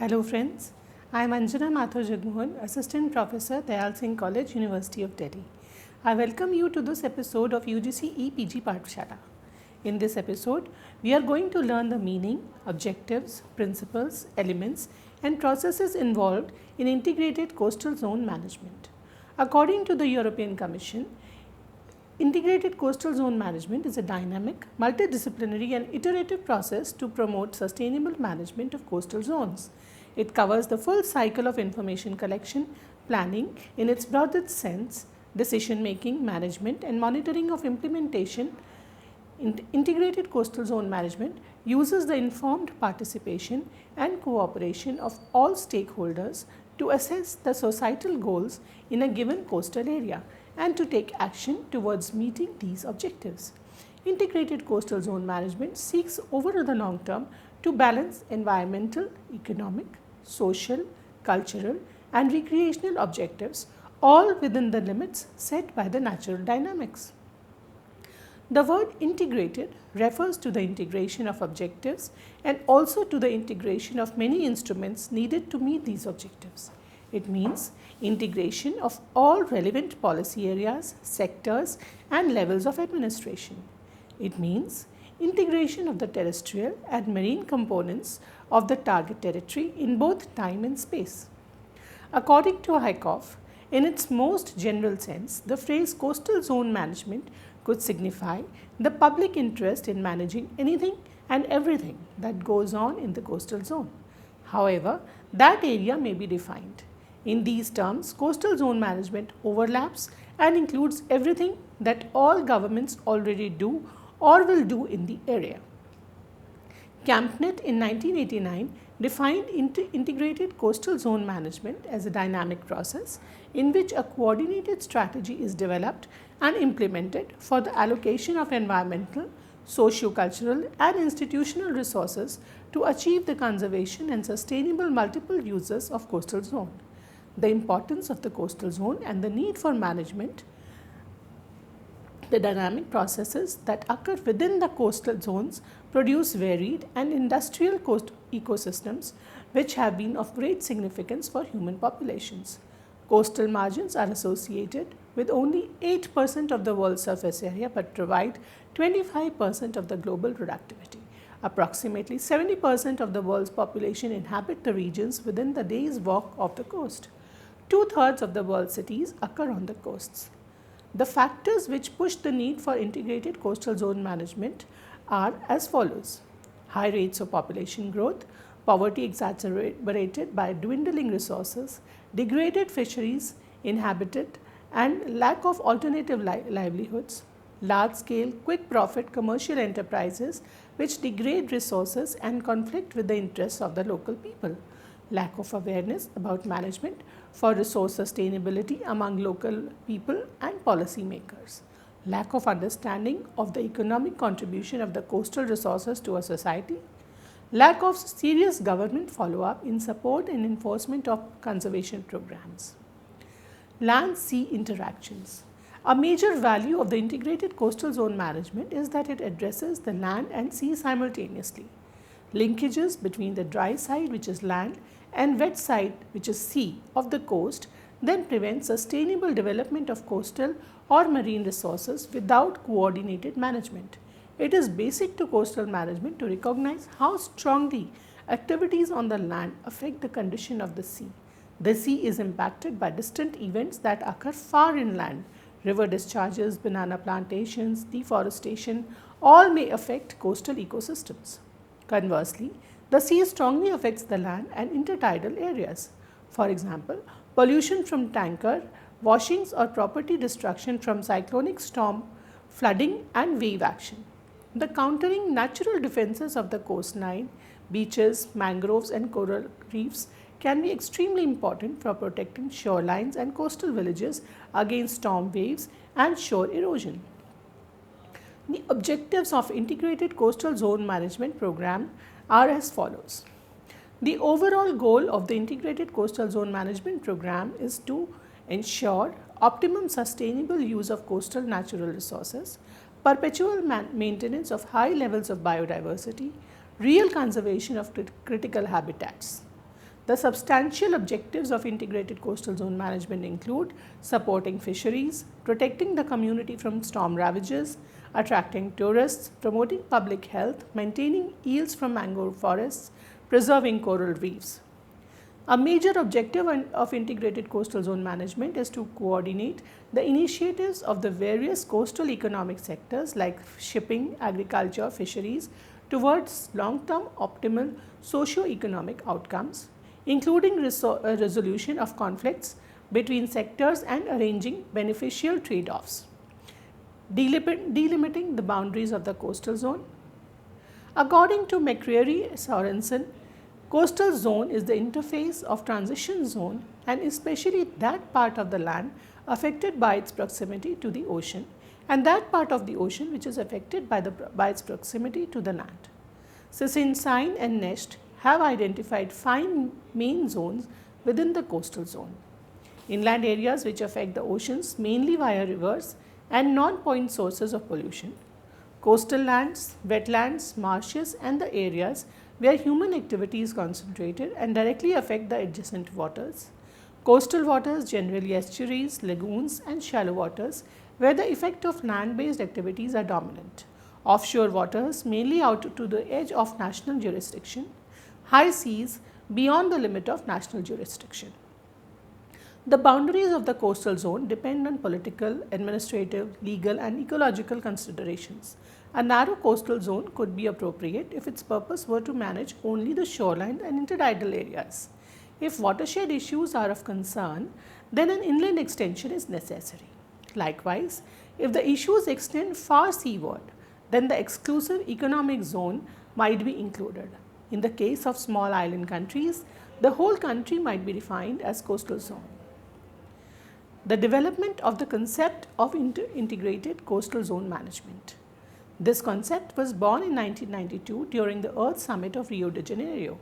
Hello friends, I am Anjana Mathur Jagmohan, Assistant Professor, Dayal Singh College, University of Delhi. I welcome you to this episode of UGC EPG Pathshala. In this episode, we are going to learn the meaning, objectives, principles, elements and processes involved in integrated coastal zone management. According to the European Commission, integrated coastal zone management is a dynamic, multidisciplinary and iterative process to promote sustainable management of coastal zones. It covers the full cycle of information collection, planning in its broadest sense, decision making, management and monitoring of implementation. Integrated coastal zone management uses the informed participation and cooperation of all stakeholders to assess the societal goals in a given coastal area and to take action towards meeting these objectives. Integrated coastal zone management seeks over the long term to balance environmental, economic, social, cultural and recreational objectives, all within the limits set by the natural dynamics. The word integrated refers to the integration of objectives and also to the integration of many instruments needed to meet these objectives. It means integration of all relevant policy areas, sectors and levels of administration. It means integration of the terrestrial and marine components of the target territory in both time and space. According to ICOF, in its most general sense, the phrase coastal zone management could signify the public interest in managing anything and everything that goes on in the coastal zone. However, that area may be defined. In these terms, coastal zone management overlaps and includes everything that all governments already do or will do in the area. CampNet in 1989 defined integrated coastal zone management as a dynamic process in which a coordinated strategy is developed and implemented for the allocation of environmental, socio-cultural and institutional resources to achieve the conservation and sustainable multiple uses of coastal zone. The importance of the coastal zone and the need for management, the dynamic processes that occur within the coastal zones produce varied and industrial coast ecosystems which have been of great significance for human populations. Coastal margins are associated with only 8% of the world's surface area but provide 25% of the global productivity. Approximately 70% of the world's population inhabit the regions within the day's walk of the coast. Two-thirds of the world's cities occur on the coasts. The factors which push the need for integrated coastal zone management are as follows: high rates of population growth, poverty exacerbated by dwindling resources, degraded fisheries inhabited and lack of alternative livelihoods, large-scale, quick-profit commercial enterprises which degrade resources and conflict with the interests of the local people, lack of awareness about management for resource sustainability among local people and policy makers, lack of understanding of the economic contribution of the coastal resources to a society, lack of serious government follow-up in support and enforcement of conservation programs. Land-sea interactions. A major value of the integrated coastal zone management is that it addresses the land and sea simultaneously. Linkages between the dry side, which is land, and wet side, which is sea, of the coast then prevent sustainable development of coastal or marine resources without coordinated management. It is basic to coastal management to recognize how strongly activities on the land affect the condition of the sea. The sea is impacted by distant events that occur far inland. River discharges, banana plantations, deforestation, all may affect coastal ecosystems. Conversely, the sea strongly affects the land and intertidal areas. For example, pollution from tanker washings or property destruction from cyclonic storm, flooding and wave action. The countering natural defenses of the coastline, beaches, mangroves and coral reefs can be extremely important for protecting shorelines and coastal villages against storm waves and shore erosion. The objectives of integrated coastal zone management program are as follows. The overall goal of the integrated coastal zone management program is to ensure optimum sustainable use of coastal natural resources, perpetual maintenance of high levels of biodiversity, real conservation of critical habitats. The substantial objectives of integrated coastal zone management include supporting fisheries, protecting the community from storm ravages, attracting tourists, promoting public health, maintaining yields from mangrove forests, preserving coral reefs. A major objective of integrated coastal zone management is to coordinate the initiatives of the various coastal economic sectors like shipping, agriculture, fisheries towards long-term optimal socio-economic outcomes, including resolution of conflicts between sectors and arranging beneficial trade-offs. Delimiting the boundaries of the coastal zone. According to McCreary Sorensen, coastal zone is the interface of transition zone and especially that part of the land affected by its proximity to the ocean and that part of the ocean which is affected by its proximity to the land. Sisson and Nest have identified 5 main zones within the coastal zone. Inland areas which affect the oceans mainly via rivers and non-point sources of pollution. Coastal lands, wetlands, marshes and the areas where human activity is concentrated and directly affect the adjacent waters. Coastal waters, generally estuaries, lagoons and shallow waters where the effect of land-based activities are dominant. Offshore waters, mainly out to the edge of national jurisdiction. High seas, beyond the limit of national jurisdiction. The boundaries of the coastal zone depend on political, administrative, legal and ecological considerations. A narrow coastal zone could be appropriate if its purpose were to manage only the shoreline and intertidal areas. If watershed issues are of concern, then an inland extension is necessary. Likewise, if the issues extend far seaward, then the exclusive economic zone might be included. In the case of small island countries, the whole country might be defined as coastal zone. The development of the concept of integrated coastal zone management. This concept was born in 1992 during the Earth Summit of Rio de Janeiro.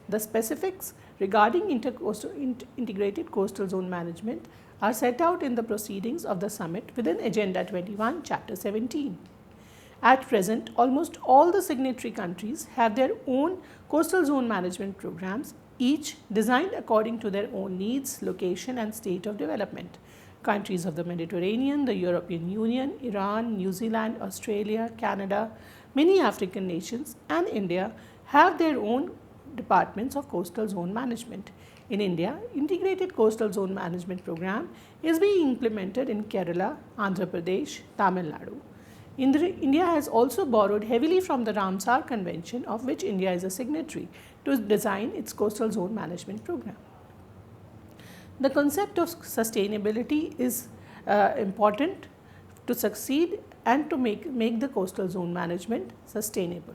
The specifics regarding integrated coastal zone management are set out in the proceedings of the summit within Agenda 21, Chapter 17. At present, almost all the signatory countries have their own coastal zone management programs, each designed according to their own needs, location and state of development. Countries of the Mediterranean, the European Union, Iran, New Zealand, Australia, Canada, many African nations and India have their own departments of coastal zone management. In India, integrated coastal zone management program is being implemented in Kerala, Andhra Pradesh, Tamil Nadu. India has also borrowed heavily from the Ramsar Convention, of which India is a signatory, to design its coastal zone management program. The concept of sustainability is important to succeed and to make the coastal zone management sustainable.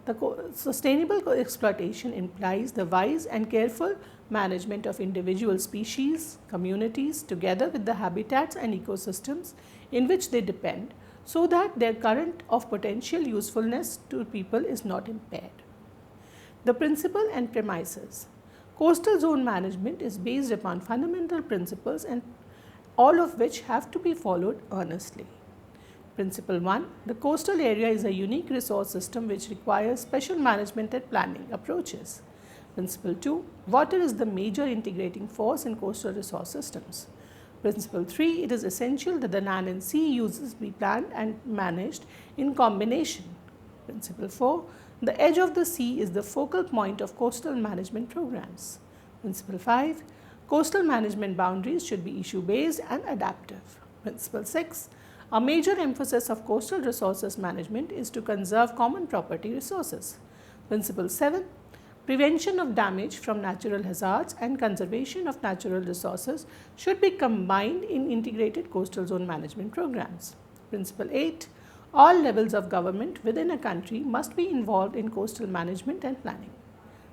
The sustainable exploitation implies the wise and careful management of individual species, communities, together with the habitats and ecosystems in which they depend, so that their current of potential usefulness to people is not impaired. The principle and premises. Coastal zone management is based upon fundamental principles and all of which have to be followed earnestly. Principle 1. The coastal area is a unique resource system which requires special management and planning approaches. Principle 2. Water is the major integrating force in coastal resource systems. Principle 3. It is essential that the land and sea uses be planned and managed in combination. Principle 4. The edge of the sea is the focal point of coastal management programs. Principle 5. Coastal management boundaries should be issue-based and adaptive. Principle 6. A major emphasis of coastal resources management is to conserve common property resources. Principle 7. Prevention of damage from natural hazards and conservation of natural resources should be combined in integrated coastal zone management programs. Principle 8. All levels of government within a country must be involved in coastal management and planning.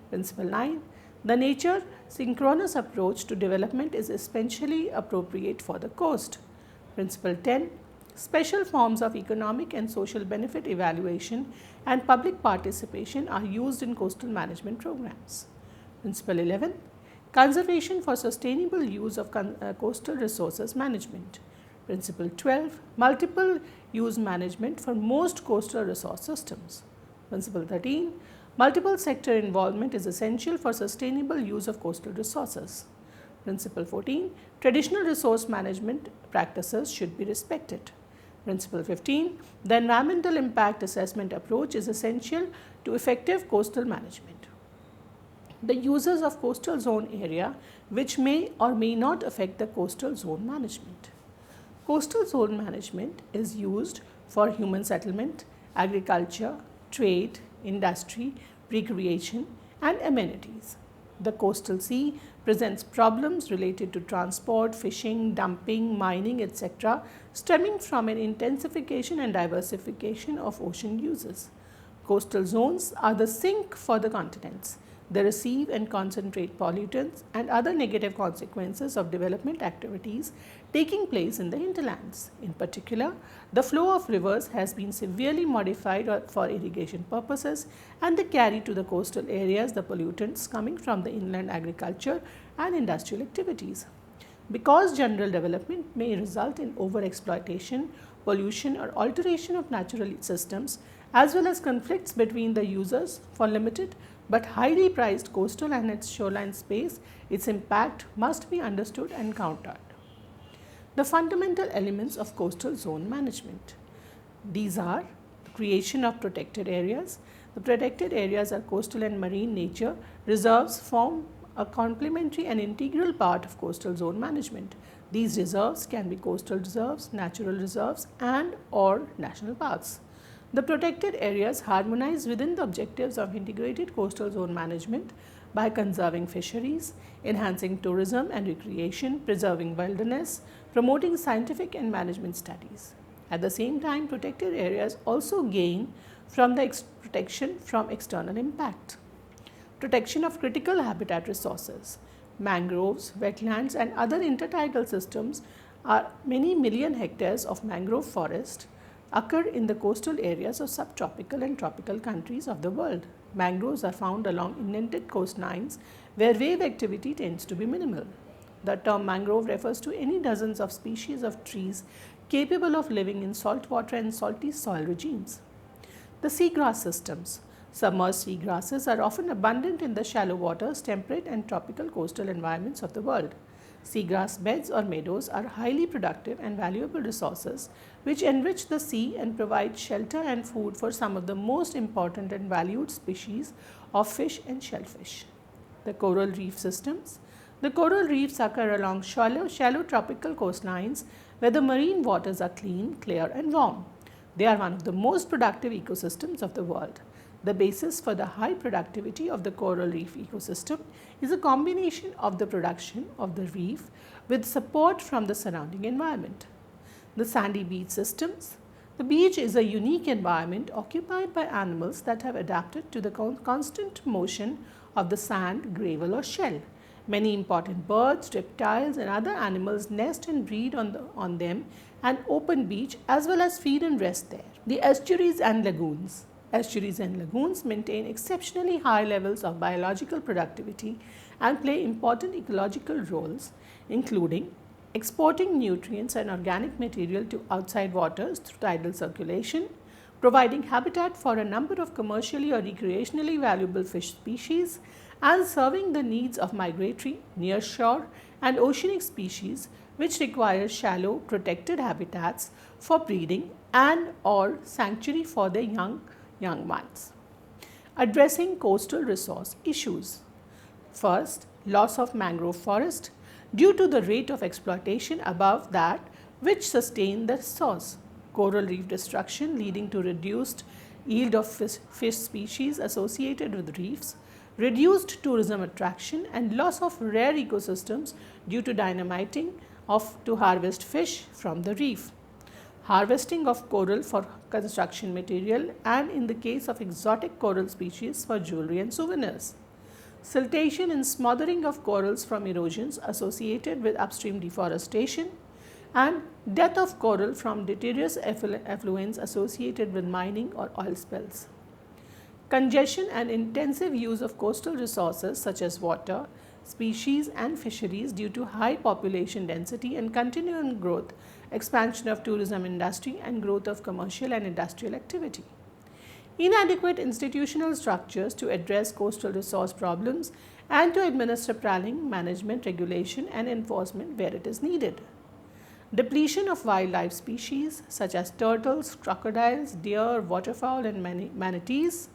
Principle 9. The nature synchronous approach to development is especially appropriate for the coast. Principle 10. Special forms of economic and social benefit evaluation and public participation are used in coastal management programs. Principle 11. Conservation for sustainable use of coastal resources management. Principle 12. Multiple use management for most coastal resource systems. Principle 13. Multiple sector involvement is essential for sustainable use of coastal resources. Principle 14. Traditional resource management practices should be respected. Principle 15. The environmental impact assessment approach is essential to effective coastal management. The uses of coastal zone area which may or may not affect the coastal zone management. Coastal zone management is used for human settlement, agriculture, trade, industry, recreation, and amenities. The coastal sea presents problems related to transport, fishing, dumping, mining, etc., stemming from an intensification and diversification of ocean uses. Coastal zones are the sink for the continents. They receive and concentrate pollutants and other negative consequences of development activities taking place in the hinterlands. In particular, the flow of rivers has been severely modified for irrigation purposes, and they carry to the coastal areas the pollutants coming from the inland agriculture and industrial activities. Because general development may result in overexploitation, pollution, or alteration of natural systems, as well as conflicts between the users for limited but highly prized coastal and its shoreline space, its impact must be understood and countered. The fundamental elements of coastal zone management. These are the creation of protected areas. The protected areas are coastal and marine nature. Reserves form a complementary and integral part of coastal zone management. These reserves can be coastal reserves, natural reserves, and or national parks. The protected areas harmonize within the objectives of integrated coastal zone management by conserving fisheries, enhancing tourism and recreation, preserving wilderness, promoting scientific and management studies. At the same time, protected areas also gain from the protection from external impact. Protection of critical habitat resources. Mangroves, wetlands, and other intertidal systems are many million hectares of mangrove forest occur in the coastal areas of subtropical and tropical countries of the world. Mangroves are found along indented coastlines where wave activity tends to be minimal. The term mangrove refers to any dozens of species of trees capable of living in saltwater and salty soil regimes. The seagrass systems. Submerged seagrasses are often abundant in the shallow waters, temperate and tropical coastal environments of the world. Seagrass beds or meadows are highly productive and valuable resources which enrich the sea and provide shelter and food for some of the most important and valued species of fish and shellfish. The coral reef systems. The coral reefs occur along shallow tropical coastlines where the marine waters are clean, clear and warm. They are one of the most productive ecosystems of the world. The basis for the high productivity of the coral reef ecosystem is a combination of the production of the reef with support from the surrounding environment. The sandy beach systems. The beach is a unique environment occupied by animals that have adapted to the constant motion of the sand, gravel or shell. Many important birds, reptiles and other animals nest and breed on them an open beach as well as feed and rest there. The estuaries and lagoons. Estuaries and lagoons maintain exceptionally high levels of biological productivity and play important ecological roles, including exporting nutrients and organic material to outside waters through tidal circulation, providing habitat for a number of commercially or recreationally valuable fish species, and serving the needs of migratory, nearshore, and oceanic species which require shallow, protected habitats for breeding and or sanctuary for their young ones. Addressing coastal resource issues. First, loss of mangrove forest due to the rate of exploitation above that which sustain the resource. Coral reef destruction leading to reduced yield of fish species associated with reefs, reduced tourism attraction and loss of rare ecosystems due to dynamiting to harvest fish from the reef. Harvesting of coral for construction material and in the case of exotic coral species for jewelry and souvenirs. Siltation and smothering of corals from erosions associated with upstream deforestation and death of coral from deleterious effluents associated with mining or oil spills. Congestion and intensive use of coastal resources such as water, species and fisheries due to high population density and continuing growth, expansion of tourism industry and growth of commercial and industrial activity. inadequate institutional structures to address coastal resource problems, and to administer planning, management, regulation, and enforcement where it is needed. Depletion of wildlife species such as turtles, crocodiles, deer, waterfowl, and manatees.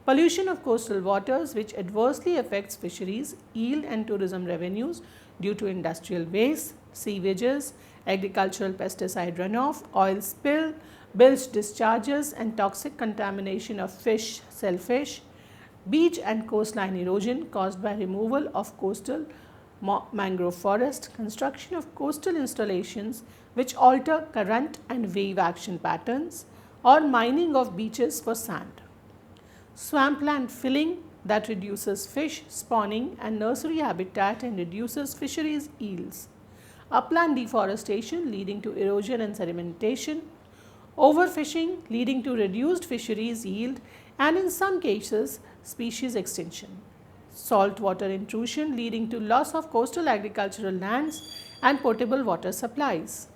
Pollution of coastal waters, which adversely affects fisheries, yield, and tourism revenues due to industrial waste, sewages, agricultural pesticide runoff, oil spill, bilge discharges, and toxic contamination of fish, shellfish, beach and coastline erosion caused by removal of coastal mangrove forest, construction of coastal installations which alter current and wave action patterns, or mining of beaches for sand. Swampland filling that reduces fish spawning and nursery habitat and reduces fisheries yields. Upland deforestation leading to erosion and sedimentation. Overfishing leading to reduced fisheries yield and in some cases species extinction. Saltwater intrusion leading to loss of coastal agricultural lands and potable water supplies.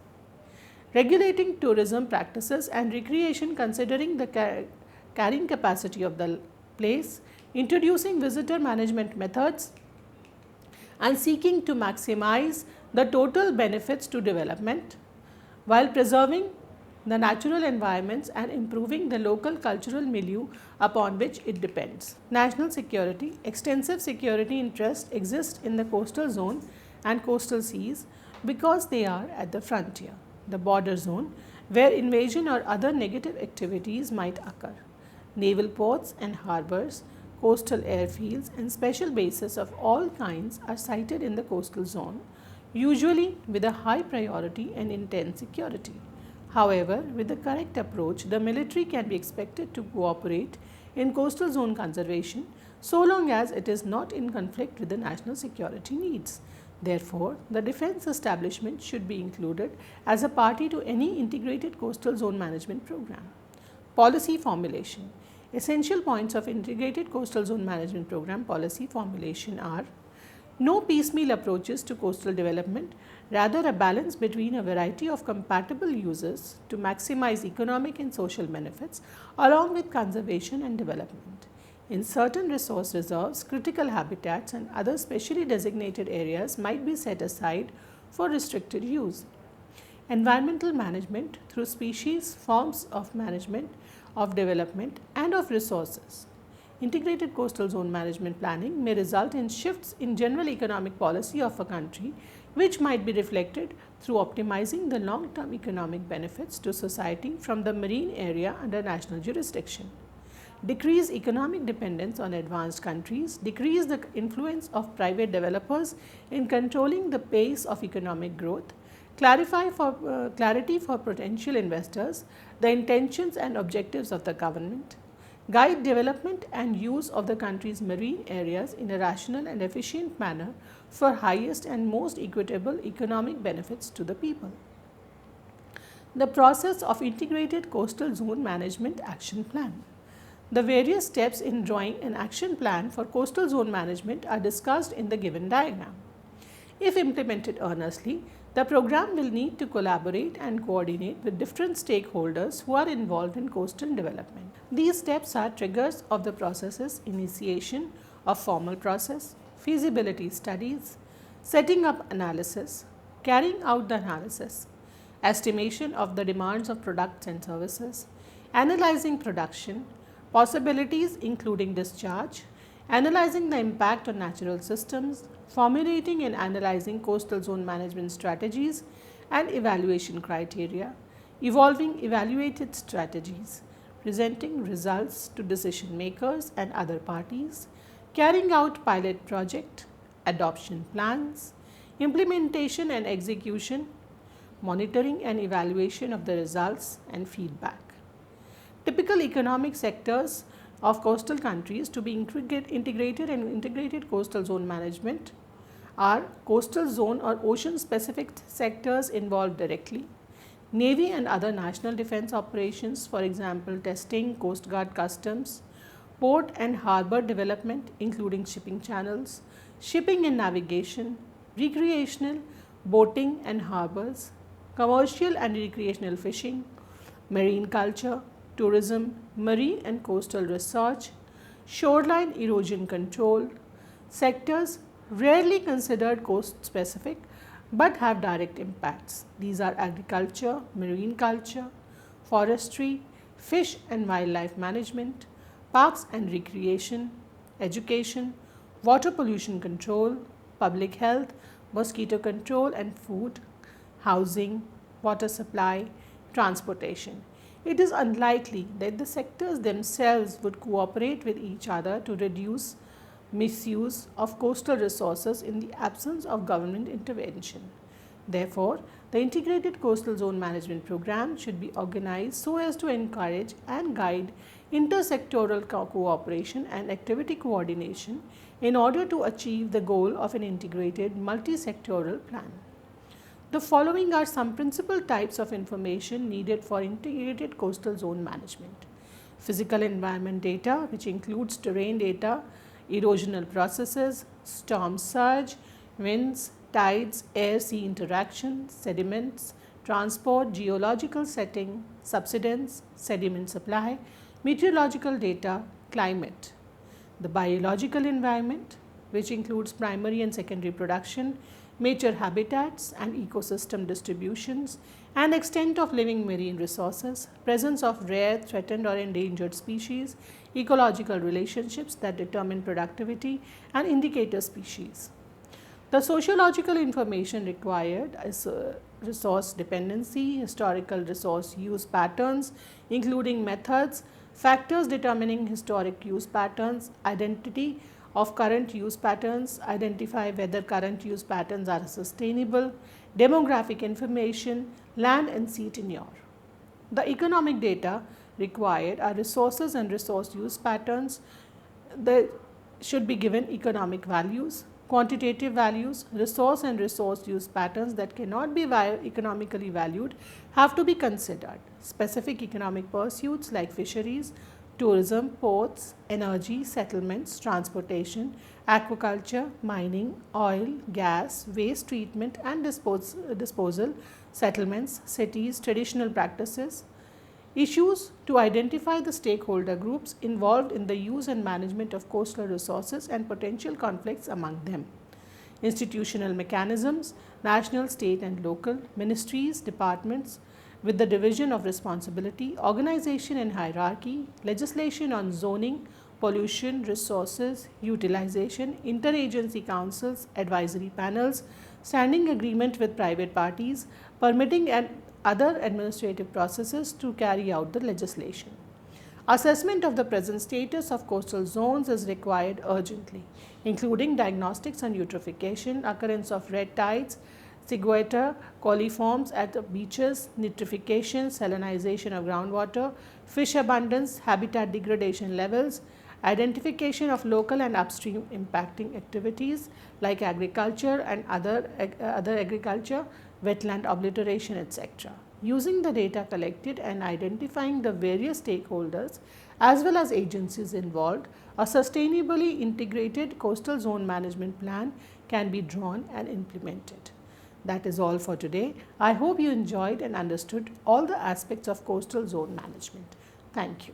Regulating tourism practices and recreation considering the carrying capacity of the place, introducing visitor management methods, and seeking to maximize the total benefits to development while preserving the natural environments and improving the local cultural milieu upon which it depends. National security. Extensive security interests exist in the coastal zone and coastal seas because they are at the frontier, the border zone, where invasion or other negative activities might occur. Naval ports and harbors, coastal airfields, and special bases of all kinds are sited in the coastal zone, usually with a high priority and intense security. However, with the correct approach, the military can be expected to cooperate in coastal zone conservation so long as it is not in conflict with the national security needs. Therefore, the defense establishment should be included as a party to any integrated coastal zone management program. Policy formulation. Essential points of integrated coastal zone management program policy formulation are: no piecemeal approaches to coastal development, rather a balance between a variety of compatible uses to maximize economic and social benefits along with conservation and development. In certain resource reserves, critical habitats and other specially designated areas might be set aside for restricted use. Environmental management through species forms of management of development and of resources. Integrated coastal zone management planning may result in shifts in general economic policy of a country, which might be reflected through optimizing the long-term economic benefits to society from the marine area under national jurisdiction. Decrease economic dependence on advanced countries, decrease the influence of private developers in controlling the pace of economic growth, clarity for potential investors, the intentions and objectives of the government, guide development and use of the country's marine areas in a rational and efficient manner for highest and most equitable economic benefits to the people. The process of integrated coastal zone management action plan. The various steps in drawing an action plan for coastal zone management are discussed in the given diagram. If implemented earnestly, the program will need to collaborate and coordinate with different stakeholders who are involved in coastal development. These steps are triggers of the processes: initiation of formal process, feasibility studies, setting up analysis, carrying out the analysis, estimation of the demands of products and services, analyzing production, possibilities including discharge, analyzing the impact on natural systems, formulating and analyzing coastal zone management strategies and evaluation criteria, evolving evaluated strategies, presenting results to decision makers and other parties, carrying out pilot project, adoption plans, implementation and execution, monitoring and evaluation of the results and feedback. Typical economic sectors of coastal countries to be integrated and integrated coastal zone management are coastal zone or ocean specific sectors involved directly, Navy and other national defense operations, for example testing, Coast Guard customs, port and harbour development including shipping channels, shipping and navigation, recreational, boating and harbours, commercial and recreational fishing, marine culture, tourism, marine and coastal research, shoreline erosion control, sectors rarely considered coast specific but have direct impacts. These are agriculture, marine culture, forestry, fish and wildlife management, parks and recreation, education, water pollution control, public health, mosquito control and food, housing, water supply, transportation. It is unlikely that the sectors themselves would cooperate with each other to reduce misuse of coastal resources in the absence of government intervention. Therefore, the Integrated Coastal Zone Management Program should be organized so as to encourage and guide intersectoral cooperation and activity coordination in order to achieve the goal of an integrated multi-sectoral plan. The following are some principal types of information needed for integrated coastal zone management. Physical environment data, which includes terrain data, erosional processes, storm surge, winds, tides, air-sea interaction, sediments, transport, geological setting, subsidence, sediment supply, meteorological data, climate. The biological environment, which includes primary and secondary production, mature habitats and ecosystem distributions, and extent of living marine resources, presence of rare, threatened or endangered species, ecological relationships that determine productivity, and indicator species. The sociological information required is resource dependency, historical resource use patterns, including methods, factors determining historic use patterns, identity of current use patterns, identify whether current use patterns are sustainable, demographic information, land and sea tenure. The economic data required are resources and resource use patterns. They should be given economic values, quantitative values, resource and resource use patterns that cannot be economically valued have to be considered. Specific economic pursuits like fisheries, tourism, ports, energy, settlements, transportation, aquaculture, mining, oil, gas, waste treatment and disposal, settlements, cities, traditional practices, issues to identify the stakeholder groups involved in the use and management of coastal resources and potential conflicts among them. Institutional mechanisms, national, state and local, ministries, departments, with the division of responsibility, organization and hierarchy, legislation on zoning, pollution, resources, utilization, interagency councils, advisory panels, standing agreement with private parties, permitting and other administrative processes to carry out the legislation. Assessment of the present status of coastal zones is required urgently, including diagnostics on eutrophication, occurrence of red tides, ciguata, coliforms at the beaches, nitrification, salinization of groundwater, fish abundance, habitat degradation levels, identification of local and upstream impacting activities like agriculture and other agriculture, wetland obliteration, etc. Using the data collected and identifying the various stakeholders as well as agencies involved, a sustainably integrated coastal zone management plan can be drawn and implemented. That is all for today. I hope you enjoyed and understood all the aspects of coastal zone management. Thank you.